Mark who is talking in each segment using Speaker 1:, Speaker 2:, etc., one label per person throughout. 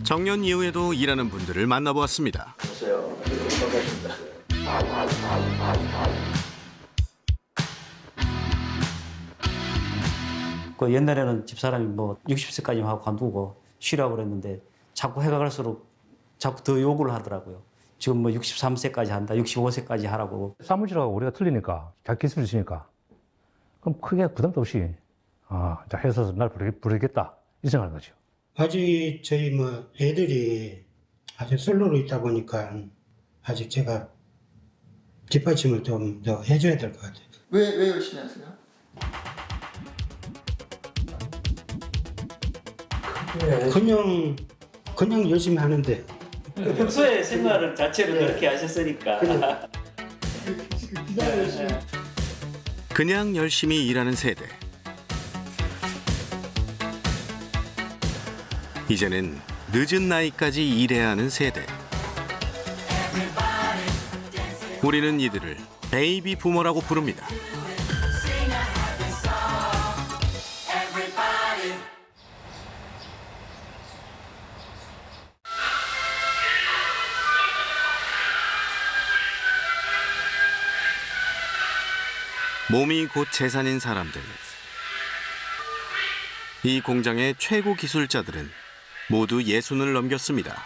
Speaker 1: 정년 이후에도 일하는 분들을 만나보았습니다.
Speaker 2: 그 옛날에는 집사람이 뭐 60세까지 하고 관두고 쉬라고 그랬는데 자꾸 해가 갈수록 자꾸 더 요구를 하더라고요. 지금 뭐 63세까지 한다, 65세까지 하라고.
Speaker 3: 사무실하고 우리가 틀리니까, 자기 기술이 있으니까. 그럼 크게 부담도 없이, 자, 해서 날 부르겠다. 이 생각하는 거죠.
Speaker 4: 아직 저희 뭐 애들이 아직 솔로로 있다 보니까 아직 제가 뒷받침을 좀 더 해줘야 될 것 같아요.
Speaker 5: 왜 열심히 하세요?
Speaker 4: 그냥 열심히 하는데.
Speaker 2: 평소에 생활을 자체를 그렇게 하셨으니까.
Speaker 1: 그냥 열심히 일하는 세대. 이제는 늦은 나이까지 일해야 하는 세대. 우리는 이들을 베이비 부머라고 부릅니다. 몸이 곧 재산인 사람들. 이 공장의 최고 기술자들은 모두 60을 넘겼습니다.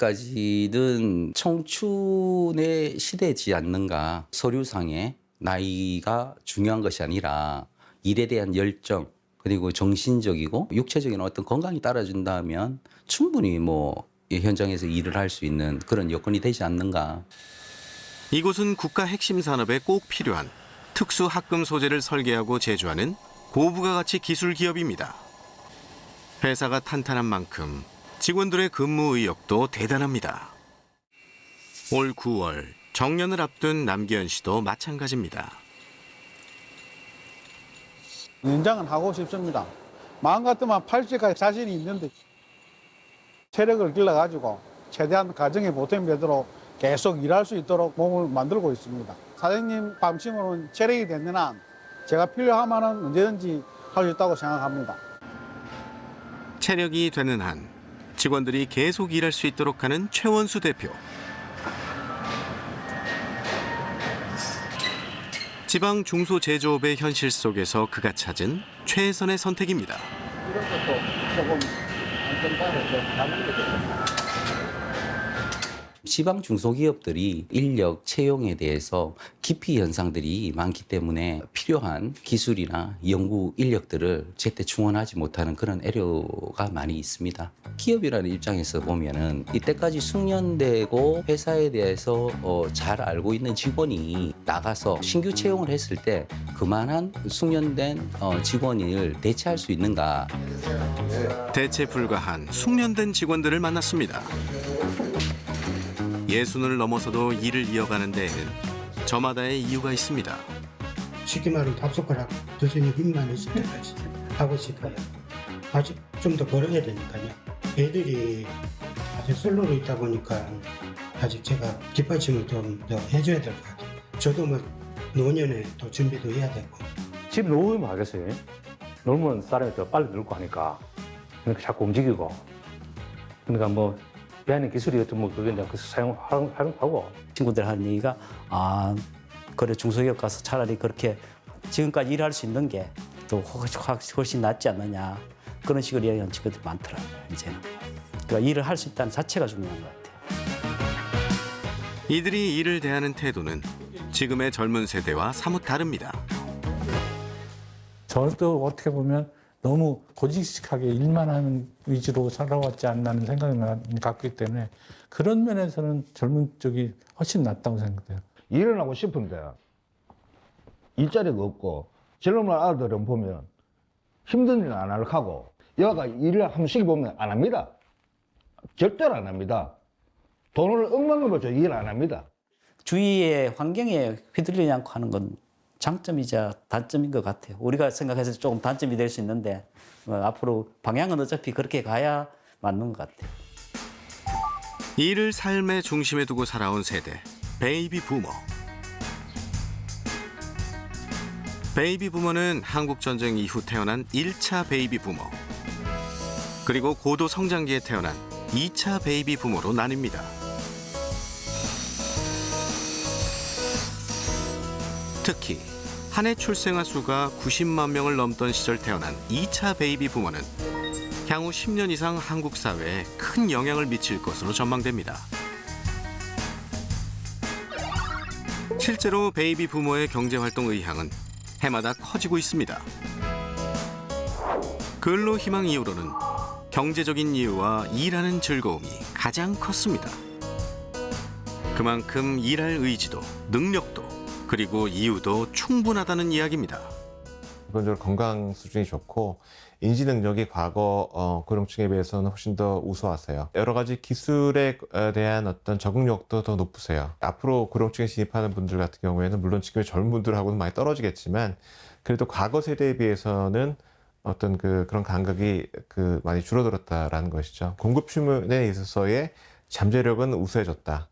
Speaker 6: 아직까지는 청춘의 시대지 않는가. 서류상에 나이가 중요한 것이 아니라 일에 대한 열정, 그리고 정신적이고 육체적인 어떤 건강이 따라준다면 충분히 뭐 현장에서 일을 할 수 있는 그런 여건이 되지 않는가.
Speaker 1: 이곳은 국가 핵심 산업에 꼭 필요한 특수 합금 소재를 설계하고 제조하는 고부가 가치 기술 기업입니다. 회사가 탄탄한 만큼 직원들의 근무 의욕도 대단합니다. 올 9월 정년을 앞둔 남기현 씨도 마찬가지입니다.
Speaker 7: 연장은 하고 싶습니다. 마음 같으면 80까지 자신이 있는데 체력을 길러가지고 최대한 가정에 보탬이 되도록 계속 일할 수 있도록 몸을 만들고 있습니다. 사장님 방침으로는 체력이 되는 한 제가 필요하면 언제든지 할 수 있다고 생각합니다.
Speaker 1: 체력이 되는 한 직원들이 계속 일할 수 있도록 하는 최원수 대표. 지방 중소제조업의 현실 속에서 그가 찾은 최선의 선택입니다.
Speaker 7: 이런 것도 조금 안전바를 남기게
Speaker 6: 지방 중소기업들이 인력 채용에 대해서 기피 현상들이 많기 때문에 필요한 기술이나 연구 인력들을 제때 충원하지 못하는 그런 애로가 많이 있습니다. 기업이라는 입장에서 보면은 이때까지 숙련되고 회사에 대해서 잘 알고 있는 직원이 나가서 신규 채용을 했을 때 그만한 숙련된 직원을 대체할 수 있는가.
Speaker 1: 대체 불가한 숙련된 직원들을 만났습니다. 60을 넘어서도 일을 이어가는 데에는 저마다의 이유가 있습니다.
Speaker 4: 쉽게 말하면 밥숟가락 들 수 있는 힘만 있을 때까지 하고 싶어요. 아직 좀 더 벌어야 되니까요. 애들이 아직 솔로로 있다 보니까 아직 제가 뒷받침을 좀 더 해줘야 될 것 같아요. 저도 뭐 노년에 또 준비도 해야 되고.
Speaker 3: 집 놓으면 하겠어요. 놀면 사람이 더 빨리 늙고 하니까. 그러니까 자꾸 움직이고. 그러니까 뭐 배하는 기술이 어떤 뭐 그게 이제 사용하고.
Speaker 2: 친구들 하는 얘기가 그래 중소기업 가서 차라리 그렇게 지금까지 일할 수 있는 게 또 훨씬 낫지 않느냐. 그런 식으로 이야기하는 친구들이 많더라고요, 이제는. 그러니까 일을 할 수 있다는 자체가 중요한 것 같아요.
Speaker 1: 이들이 일을 대하는 태도는 지금의 젊은 세대와 사뭇 다릅니다.
Speaker 8: 저도 어떻게 보면 너무 고지식하게 일만 하는 위주로 살아왔지 않나는 생각이 갖고 있기 때문에 그런 면에서는 젊은 쪽이 훨씬 낫다고 생각돼요.
Speaker 9: 일을 하고 싶은데 일자리가 없고 젊은 아들은 보면 힘든 일은 안 하고 여가 일을 한 번씩 보면 안 합니다. 절대로 안 합니다. 돈을 억만으로 줘 일 안 합니다.
Speaker 2: 주위의 환경에 휘둘리지 않고 하는 건 장점이자 단점인 것 같아요. 우리가 생각해서 조금 단점이 될 수 있는데 앞으로 방향은 어차피 그렇게 가야 맞는 것 같아요.
Speaker 1: 일을 삶의 중심에 두고 살아온 세대, 베이비 부머. 베이비 부모는 한국 전쟁 이후 태어난 1차 베이비 부모, 그리고 고도 성장기에 태어난 2차 베이비 부모로 나뉩니다. 특히 한 해 출생아 수가 90만 명을 넘던 시절 태어난 2차 베이비 부모는 향후 10년 이상 한국 사회에 큰 영향을 미칠 것으로 전망됩니다. 실제로 베이비 부모의 경제활동 의향은 해마다 커지고 있습니다. 근로희망 이유로는 경제적인 이유와 일하는 즐거움이 가장 컸습니다. 그만큼 일할 의지도, 능력도, 그리고 이유도 충분하다는 이야기입니다.
Speaker 5: 기본적으로 건강 수준이 좋고 인지 능력이 과거 고령층에 비해서는 훨씬 더 우수하세요. 여러 가지 기술에 대한 어떤 적응력도 더 높으세요. 앞으로 고령층에 진입하는 분들 같은 경우에는 물론 지금의 젊은 분들하고는 많이 떨어지겠지만 그래도 과거 세대에 비해서는 어떤 그런 감각이 많이 줄어들었다라는 것이죠. 공급 휴면에 있어서의 잠재력은 우수해졌다.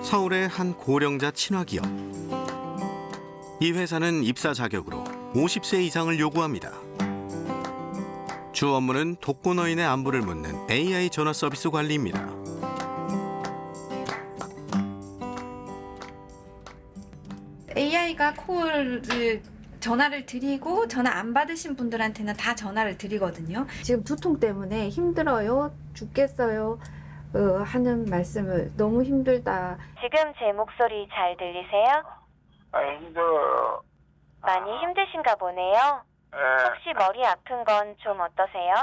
Speaker 1: 서울의 한 고령자 친화기업. 이 회사는 입사 자격으로 50세 이상을 요구합니다. 주 업무는 독거노인의 안부를 묻는 AI 전화 서비스 관리입니다.
Speaker 10: AI가 전화를 드리고 전화 안 받으신 분들한테는 다 전화를 드리거든요. 지금 두통 때문에 힘들어요, 죽겠어요 하는 말씀을 너무 힘들다.
Speaker 11: 지금 제 목소리 잘 들리세요?
Speaker 12: 힘들어요.
Speaker 11: 많이 힘드신가 보네요. 혹시 머리 아픈 건 좀 어떠세요?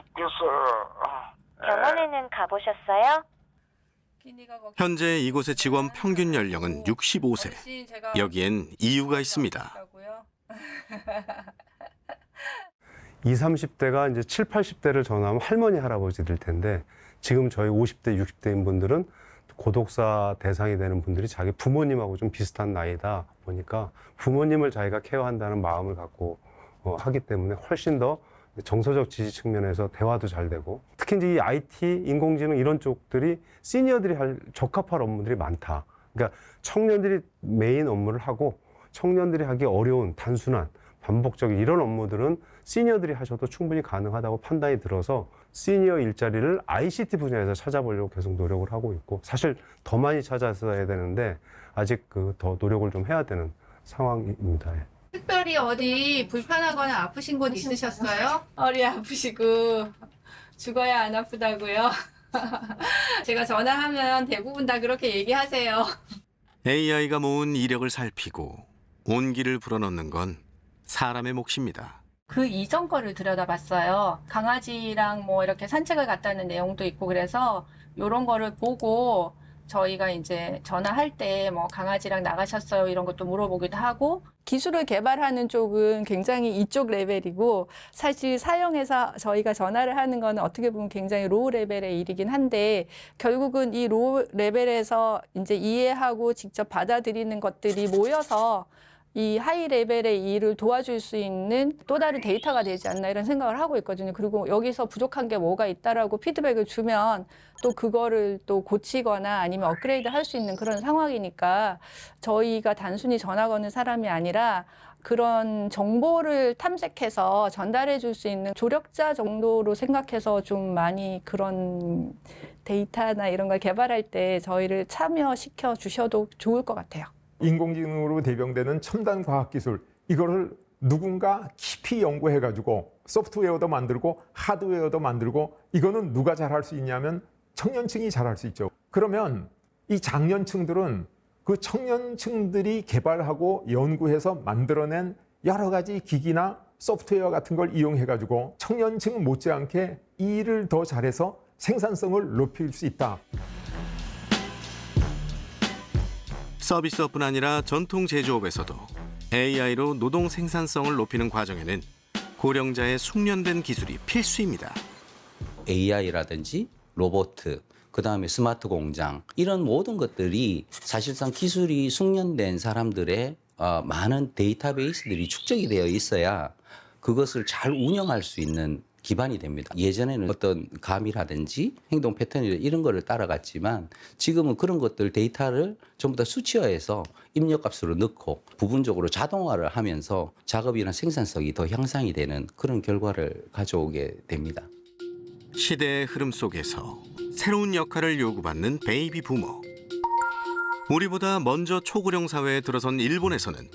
Speaker 12: 죽겠어요.
Speaker 11: 병원에는 가보셨어요?
Speaker 1: 현재 이곳의 직원 평균 연령은 65세. 여기엔 이유가 있습니다.
Speaker 13: 20, 30대가 이제 7, 80대를 전화하면 할머니, 할아버지들 텐데 지금 저희 50대, 60대인 분들은 고독사 대상이 되는 분들이 자기 부모님하고 좀 비슷한 나이다 보니까 부모님을 자기가 케어한다는 마음을 갖고 하기 때문에 훨씬 더 정서적 지지 측면에서 대화도 잘 되고 특히 이제 이 IT, 인공지능 이런 쪽들이 시니어들이 적합할 업무들이 많다. 그러니까 청년들이 메인 업무를 하고 청년들이 하기 어려운 단순한 반복적인 이런 업무들은 시니어들이 하셔도 충분히 가능하다고 판단이 들어서 시니어 일자리를 ICT 분야에서 찾아보려고 계속 노력을 하고 있고 사실 더 많이 찾아서야 되는데 아직 더 노력을 좀 해야 되는 상황입니다.
Speaker 14: 특별히 어디 불편하거나 아프신 곳 있으셨어요? 허리 아프시고 죽어야 안 아프다고요? 제가 전화하면 대부분 다 그렇게 얘기하세요.
Speaker 1: AI가 모은 이력을 살피고 온기를 불어넣는 건 사람의 몫입니다.
Speaker 14: 그 이전 거를 들여다봤어요. 강아지랑 뭐 이렇게 산책을 갔다는 내용도 있고 그래서 이런 거를 보고 저희가 이제 전화할 때 뭐 강아지랑 나가셨어요 이런 것도 물어보기도 하고
Speaker 15: 기술을 개발하는 쪽은 굉장히 이쪽 레벨이고 사실 사용해서 저희가 전화를 하는 거는 어떻게 보면 굉장히 로우 레벨의 일이긴 한데 결국은 이 로우 레벨에서 이제 이해하고 직접 받아들이는 것들이 모여서 이 하이 레벨의 일을 도와줄 수 있는 또 다른 데이터가 되지 않나 이런 생각을 하고 있거든요. 그리고 여기서 부족한 게 뭐가 있다라고 피드백을 주면 또 그거를 또 고치거나 아니면 업그레이드 할 수 있는 그런 상황이니까 저희가 단순히 전화 거는 사람이 아니라 그런 정보를 탐색해서 전달해 줄 수 있는 조력자 정도로 생각해서 좀 많이 그런 데이터나 이런 걸 개발할 때 저희를 참여시켜 주셔도 좋을 것 같아요.
Speaker 16: 인공지능으로 대변되는 첨단 과학기술 이거를 누군가 깊이 연구해가지고 소프트웨어도 만들고 하드웨어도 만들고 이거는 누가 잘할 수 있냐면 청년층이 잘할 수 있죠. 그러면 이 장년층들은 그 청년층들이 개발하고 연구해서 만들어낸 여러 가지 기기나 소프트웨어 같은 걸 이용해가지고 청년층 못지않게 이 일을 더 잘해서 생산성을 높일 수 있다.
Speaker 1: 서비스업뿐 아니라 전통 제조업에서도 AI로 노동 생산성을 높이는 과정에는 고령자의 숙련된 기술이 필수입니다.
Speaker 6: AI라든지 로봇, 그다음에 스마트 공장 이런 모든 것들이 사실상 기술이 숙련된 사람들의 많은 데이터베이스들이 축적이 되어 있어야 그것을 잘 운영할 수 있는 기반이 됩니다. 예전에는 어떤 감이라든지 행동 패턴이 이런 거를 따라갔지만 지금은 그런 것들 데이터를 전부 다 수치화해서 입력값으로 넣고 부분적으로 자동화를 하면서 작업이나 생산성이 더 향상이 되는 그런 결과를 가져오게 됩니다.
Speaker 1: 시대의 흐름 속에서 새로운 역할을 요구받는 베이비 부머. 우리보다 먼저 초고령 사회에 들어선 일본에서는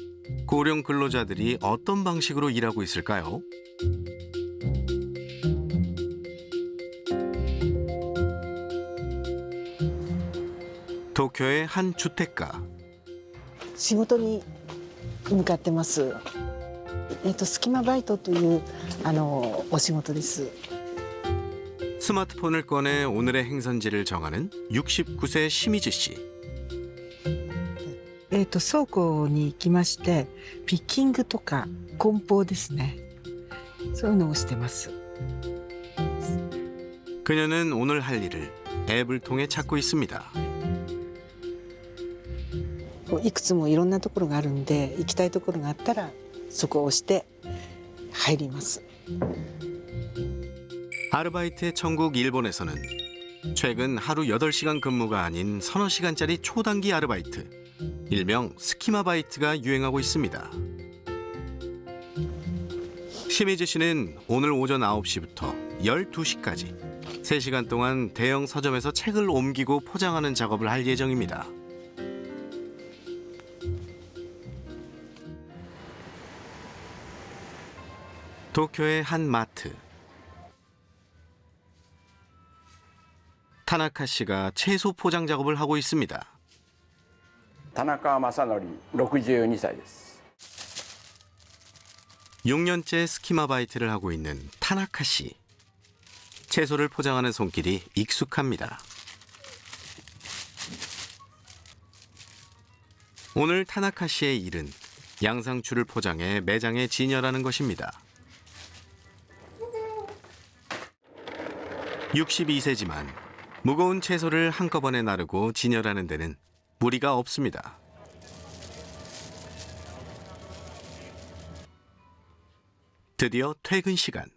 Speaker 1: 고령 근로자들이 어떤 방식으로 일하고 있을까요? 도쿄의 한 주택가.
Speaker 17: 仕事に向かってます。隙間バイトというお仕事です。
Speaker 1: 스마트폰을 꺼내 오늘의 행선지를 정하는 69세 시미즈 씨.
Speaker 17: 倉庫に行きまして、ピッキングとか梱包ですね。そういうのをしてます。
Speaker 1: 그녀는 오늘 할 일을 앱을 통해 찾고 있습니다.
Speaker 17: いくつもいろんなところがあるんで、行きたいところがあったらそこを押して入ります。
Speaker 1: 아르바이트의 천국 일본에서는 최근 하루 8시간 근무가 아닌 서너 시간짜리 초단기 아르바이트, 일명 스키마바이트가 유행하고 있습니다. 시미즈 씨는 오늘 오전 9시부터 12시까지 3시간 동안 대형 서점에서 책을 옮기고 포장하는 작업을 할 예정입니다. 도쿄의 한 마트. 타나카 씨가 채소 포장 작업을 하고 있습니다.
Speaker 18: 타나카 마사노리 62歳です.
Speaker 1: 6년째 스키마바이트를 하고 있는 타나카 씨. 채소를 포장하는 손길이 익숙합니다. 오늘 타나카 씨의 일은 양상추를 포장해 매장에 진열하는 것입니다. 62세지만 무거운 채소를 한꺼번에 나르고 진열하는 데는 무리가 없습니다. 드디어 퇴근 시간.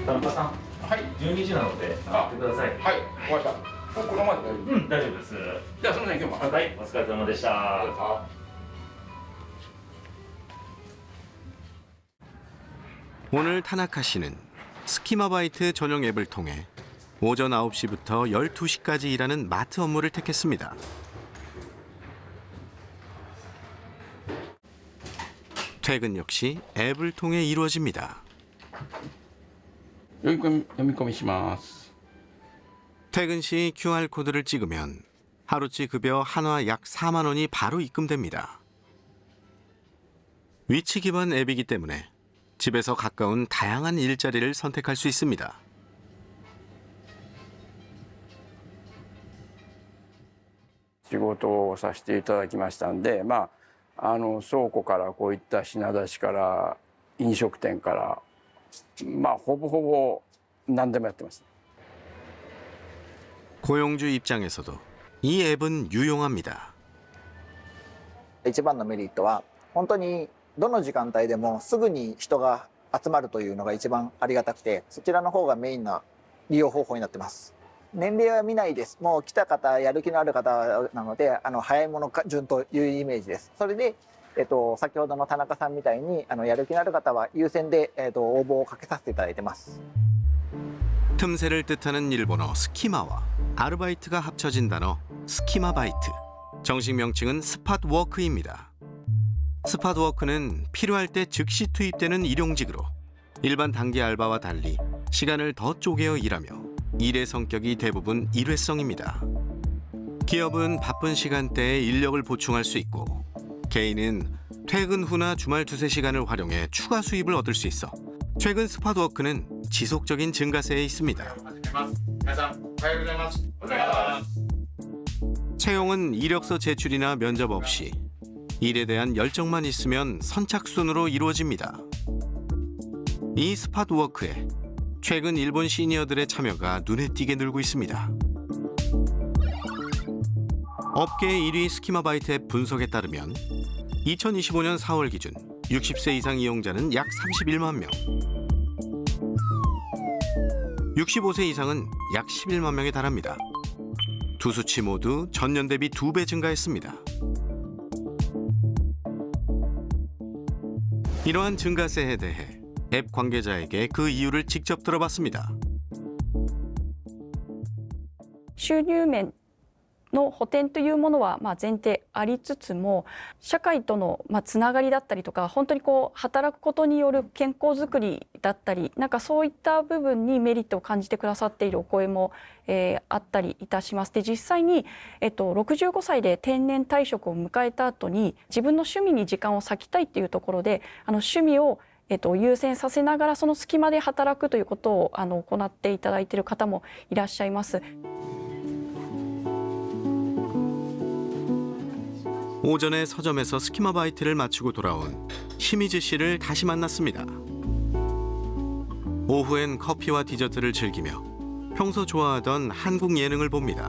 Speaker 19: 타나카さん、はい、12時なので上がってください。はい、わかりました。このままで大丈夫です。じゃあすみません、今日も。はい、お疲れ様でした。
Speaker 1: 오늘 타나카 씨는 스키마바이트 전용 앱을 통해 오전 9시부터 12시까지 일하는 마트 업무를 택했습니다. 퇴근 역시 앱을 통해 이루어집니다. 퇴근 시 QR코드를 찍으면 하루치 급여 한화 약 4만 원이 바로 입금됩니다. 위치 기반 앱이기 때문에 집에서 가까운 다양한 일자리를 선택할 수 있습니다.
Speaker 18: 仕事をさせていただきましたんで、倉庫からこういった品出しから飲食店からほぼほぼ何でもやってます。
Speaker 1: 고용주 입장에서도 이 앱은 유용합니다.
Speaker 20: 一番のメリットは本当に どの時間帯でもすぐに人が集まるというのが一番ありがたくて、そちらの方がメインな利用方法になってます。年齢は見ないです。もう来た方、やる気のある方なので、早いもの順というイメージです。それで、先ほどの田中さんみたいにやる気のある方は優先で、応募をかけさせていただいてます。
Speaker 1: 틈새를 뜻하는 일본어 스키마와 아르바이트가 합쳐진 단어 스키마바이트. 정식 명칭은 스팟워크입니다. 스팟워크는 필요할 때 즉시 투입되는 일용직으로 일반 단기 알바와 달리 시간을 더 쪼개어 일하며 일의 성격이 대부분 일회성입니다. 기업은 바쁜 시간대에 인력을 보충할 수 있고 개인은 퇴근 후나 주말 두세 시간을 활용해 추가 수입을 얻을 수 있어 최근 스팟워크는 지속적인 증가세에 있습니다. 채용은 이력서 제출이나 면접 없이 일에 대한 열정만 있으면 선착순으로 이루어집니다. 이 스팟워크에 최근 일본 시니어들의 참여가 눈에 띄게 늘고 있습니다. 업계 1위 스키마바이트 앱 분석에 따르면 2025년 4월 기준 60세 이상 이용자는 약 31만 명. 65세 이상은 약 11만 명에 달합니다. 두 수치 모두 전년 대비 2배 증가했습니다. 이러한 증가세에 대해 앱 관계자에게 그 이유를 직접 들어봤습니다.
Speaker 21: 収入面の補填というものは前提ありつつも、社会とのつながりだったりとか、本当に働くことによる健康づくりだったり、なんかそういった部分にメリットを感じてくださっているお声も、あったりいたします。で、実際に、65歳で定年退職を迎えた後に自分の趣味に時間を割きたいっていうところで、趣味を優先させながらその隙間で働くということを行っていただいている方もいらっしゃいます。
Speaker 1: 오전에 서점에서 스키마바이트를 마치고 돌아온 시미즈 씨를 다시 만났습니다. 오후엔 커피와 디저트를 즐기며 평소 좋아하던 한국 예능을 봅니다.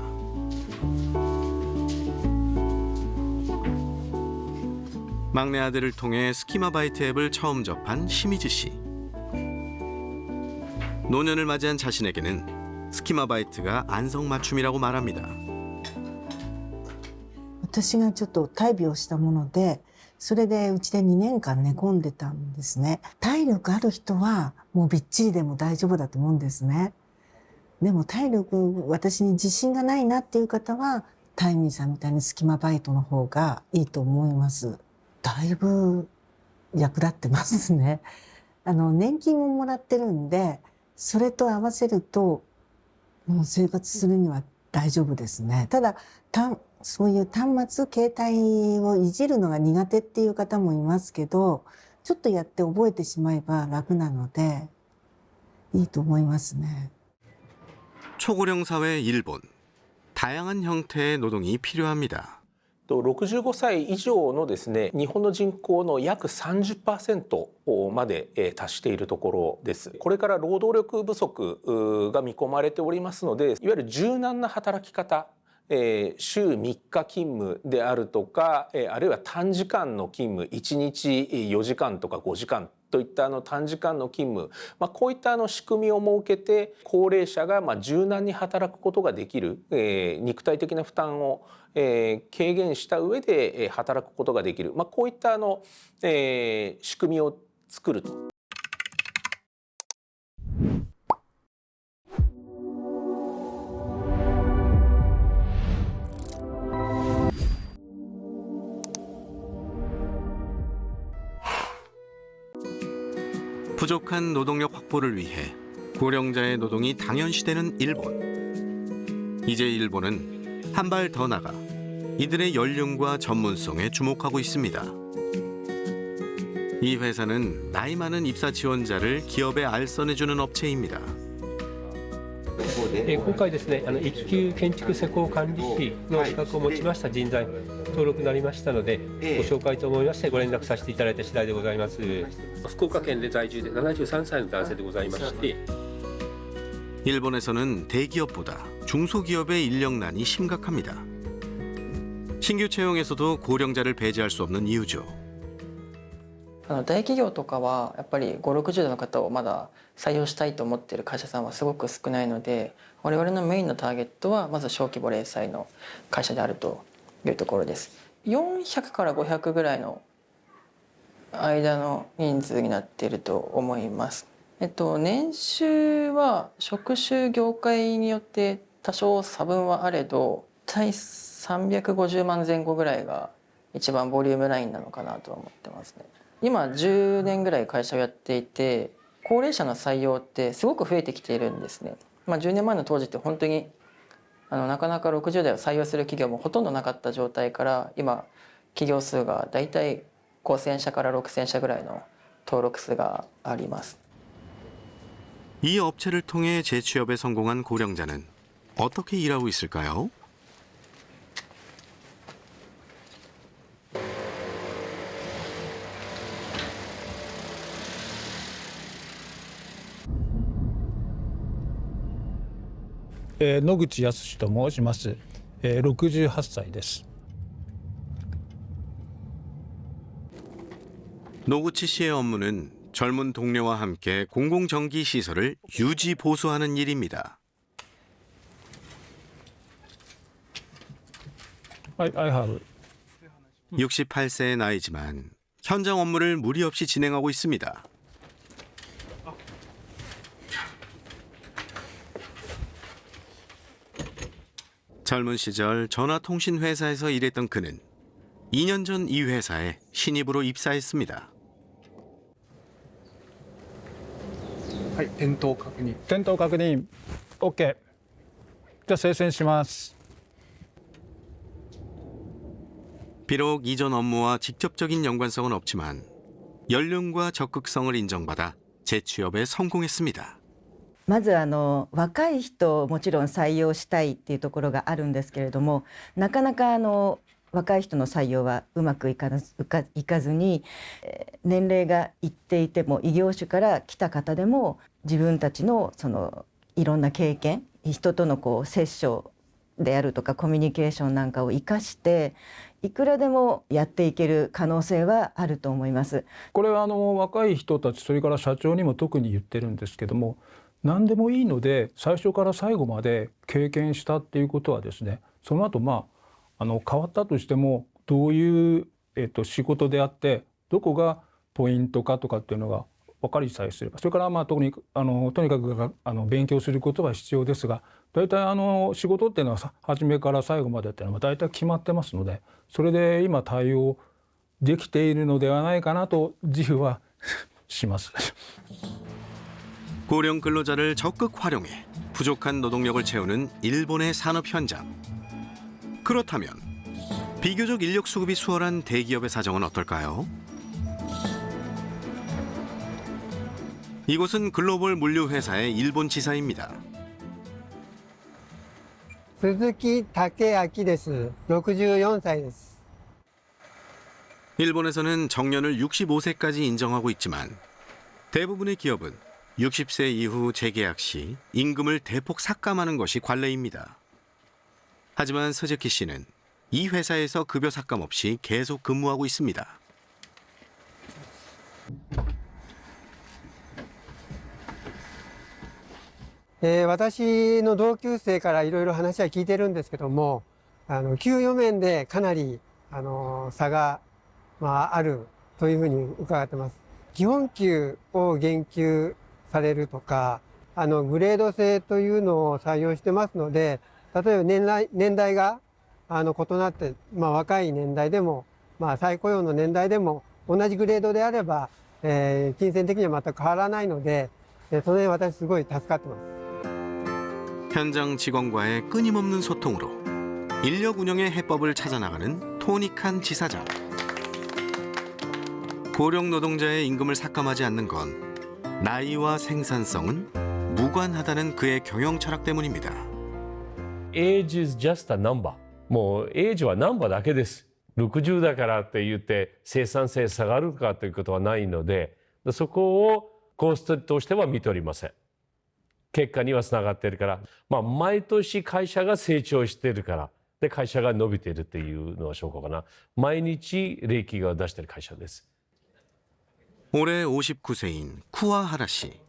Speaker 1: 막내 아들을 통해 스키마바이트 앱을 처음 접한 시미즈 씨. 노년을 맞이한 자신에게는 스키마바이트가 안성맞춤이라고 말합니다.
Speaker 17: 私がちょっと大病したもので、それでうちで2年間寝込んでたんですね。体力ある人はもうびっちりでも大丈夫だと思うんですね。でも体力、私に自信がないなっていう方は、タイミーさんみたいにスキマバイトの方がいいと思います。だいぶ役立ってますね。年金ももらってるんで、それと合わせると、もう生活するには大丈夫ですね。ただ、そういう端末、携帯をいじるのが苦手っていう方もいますけど、ちょっとやって覚えてしまえば楽なので、いいと思いますね。
Speaker 1: 초고령 사회 일본. 다양한 형태의 노동이 필요합니다.
Speaker 22: 65歳以上のですね、日本の人口の約 30% まで達しているところです。これから労働力不足が見込まれておりますので、いわゆる柔軟な働き方、週3日勤務であるとか、あるいは短時間の勤務、1日4時間とか5時間といった短時間の勤務、こういった仕組みを設けて高齢者が柔軟に働くことができる、肉体的な負担を軽減した上で働くことができる、こういった仕組みを作ると。
Speaker 1: 부족한 노동력 확보를 위해 고령자의 노동이 당연시되는 일본. 이제 일본은 한 발 더 나가 이들의 연륜과 전문성에 주목하고 있습니다. 이 회사는 나이 많은 입사 지원자를 기업에 알선해주는 업체입니다.
Speaker 23: 今回ですね、一級建築施工管理士の資格を持ちました人材登録になりましたので、ご紹介と思いましてご連絡させていただいた次第でございます。福岡県で在住で73歳の男性でございまして、
Speaker 1: 일본에서는 대기업보다 중소기업의 인력난이 심각합니다. 신규 채용에서도 고령자를 배제할 수 없는 이유죠.
Speaker 24: 大企業とかはやっぱり5、60代の方をまだ採用したいと思っている会社さんはすごく少ないので、我々のメインのターゲットはまず小規模零細の会社であるというところです。400から500ぐらいの間の人数になっていると思います。年収は職種業界によって多少差分はあれど、350万前後ぐらいが一番ボリュームラインなのかなと思ってますね。今10年ぐらい会社をやっていて、高齢者の採用ってすごく増えてきているんですね。10年前の当時って本当になかなか60代を採用する企業もほとんどなかった状態から、今企業数がだいたい5000社から6000社ぐらいの登録数があります。
Speaker 1: 이 업체를 통해 재취업에 성공한 고령자는 어떻게 일하고 있을까요?
Speaker 25: 예, 野口康と申します。68歳です。
Speaker 1: 노구치 씨의 업무는 젊은 동료와 함께 공공정기 시설을 유지 보수하는 일입니다.
Speaker 25: I have.
Speaker 1: 68세의 나이지만 현장 업무를 무리 없이 진행하고 있습니다. 젊은 시절 전화통신회사에서 일했던 그는 2년 전 이 회사에 신입으로 입사했습니다.
Speaker 25: はい、点灯確認。点灯確認。OK。じゃあ生鮮します。
Speaker 1: 비록 이전 업무와 직접적인 연관성은 없지만 연륜과 적극성을 인정받아 재취업에 성공했습니다.
Speaker 3: まず若い人をもちろん採用したいっていうところがあるんですけれども、なかなか若い人の採用はうまくいかずに、年齢がいっていても異業種から来た方でも自分たちのいろんな経験、人との接触であるとかコミュニケーションなんかを生かしていくらでもやっていける可能性はあると思います。
Speaker 25: これは若い人たち、それから社長にも特に言ってるんですけども、何でもいいので最初から最後まで経験したっていうことはですね、その後変わったとしてもどういう、仕事であってどこがポイントかとかっていうのが分かりさえすれば、それからとにかく勉強することは必要ですが、大体仕事っていうのは初めから最後までっていうのは大体決まってますので、それで今対応できているのではないかなと自負はします。
Speaker 1: 고령 근로자를 적극 활용해 부족한 노동력을 채우는 일본의 산업 현장. 그렇다면 비교적 인력 수급이 수월한 대기업의 사정은 어떨까요? 이곳은 글로벌 물류 회사의 일본 지사입니다.
Speaker 4: 鈴木武明です。64歳です。
Speaker 1: 일본에서는 정년을 65세까지 인정하고 있지만 대부분의 기업은 60세 이후 재계약 시 임금을 대폭 삭감하는 것이 관례입니다. 하지만 스즈키 씨는 이 회사에서 급여 삭감 없이 계속 근무하고 있습니다.
Speaker 4: 私の同級生からいろいろ話は聞いてるんですけども、給与面でかなり差が、あるというふうに伺ってます。基本給を減給されるとか、グレード制というのを採用してますので、例えば年代が異なって、若い年代でも、再雇用の年代でも同じグレードであれば、金銭的には全く変わらないので、その辺私すごい助かってます。
Speaker 1: 현장 직원과의 끊임없는 소통으로 인력 운영의 해법을 찾아나가는 토닉한 지사장. 고령 노동자의 임금을 삭감하지 않는 건 나이와 생산성은 무관하다는 그의 경영 철학 때문입니다.
Speaker 7: Age is just a number. もうエイジはナンバーだけです。60だからって言って生産性下がるかということはないので、そこをコストとしては見ておりません。結果にはつながっているから、毎年会社が成長しているから、で会社が伸びているというのは証拠かな。毎日利益を出している会社です。
Speaker 1: 올해 59세인 쿠와하라 씨.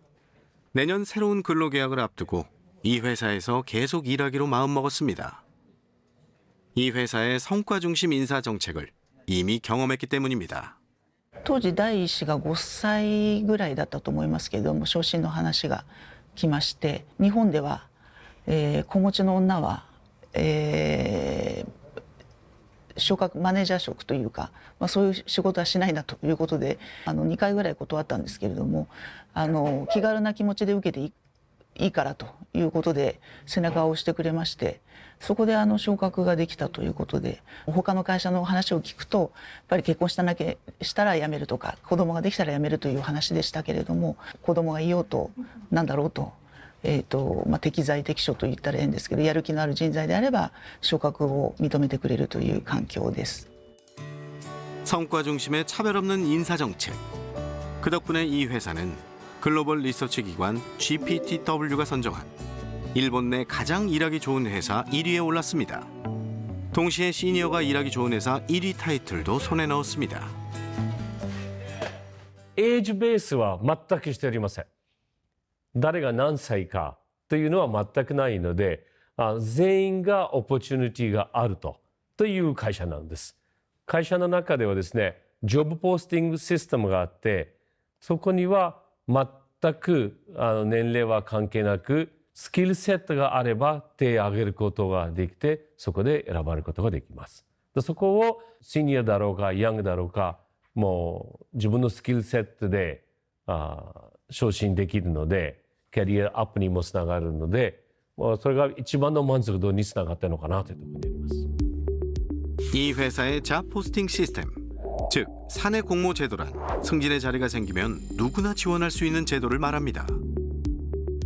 Speaker 1: 내년 새로운 근로계약을 앞두고 이 회사에서 계속 일하기로 마음먹었습니다. 이 회사의 성과 중심 인사 정책을 이미 경험했기 때문입니다.
Speaker 8: 当時第一子が5歳ぐらいだったと思いますけれども、昇進の話が来まして、日本では、子持ちの女は、昇格マネージャー職というか、そういう仕事はしないなということで2回ぐらい断ったんですけれども、気軽な気持ちで受けていいからということで背中を押してくれまして、そこで昇格ができたということで、他の会社の話を聞くとやっぱり結婚したら辞めるとか子供ができたら辞めるという話でしたけれども、子供がいようとなんだろうと。適材適所と言ったらいいんですけど、やる気のある人材であれば昇格を認めてくれるという環境です。
Speaker 1: 성과 중심의 차별 없는 인사 정책. 그 덕분에 이 회사는 글로벌 리서치 기관 GPTW가 선정한 일본 내 가장 일하기 좋은 회사 1위에 올랐습니다. 동시에 시니어가 일하기 좋은 회사 1위 타이틀도 손에 넣었습니다.
Speaker 7: エイジベースは全くしておりません。誰が何歳かというのは全くないので、全員がオポチュニティがあるという会社なんです。会社の中ではですね、ジョブポスティングシステムがあって、そこには全く年齢は関係なく、スキルセットがあれば手を挙げることができて、そこで選ばれることができます。でそこをシニアだろうが、ヤングだろうか、もう自分のスキルセットで昇進できるので、キャリアアップにもつながるので、それが一番の満足度につながっているのかなというところにあります.
Speaker 1: 이 회사의 잡 포스팅 시스템, 즉 사내 공모 제도란 승진의 자리가 생기면 누구나 지원할 수 있는 제도를 말합니다.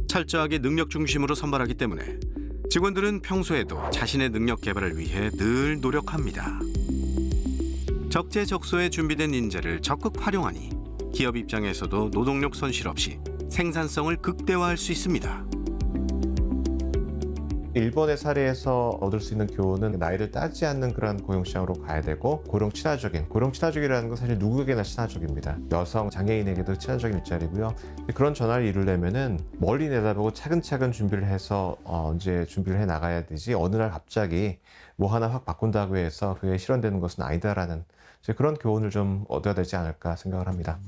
Speaker 1: 철저하게 능력 중심으로 선발하기 때문에 직원들은 평소에도 자신의 능력 개발을 위해 늘 노력합니다. 적재적소에 준비된 인재를 적극 활용하니 기업 입장에서도 노동력 손실 없이 생산성을 극대화할 수 있습니다.
Speaker 2: 일본의 사례에서 얻을 수 있는 교훈은 나이를 따지지 않는 그런 고용시장으로 가야 되고 고령 친화적이라는 건 사실 누구에게나 친화적입니다. 여성, 장애인에게도 친화적인 일자리고요. 그런 전환을 이루려면은 멀리 내다보고 차근차근 준비를 해서 이제 준비를 해 나가야 되지 어느 날 갑자기 뭐 하나 확 바꾼다고 해서 그게 실현되는 것은 아니다라는 그런 교훈을 좀 얻어야 되지 않을까 생각을 합니다.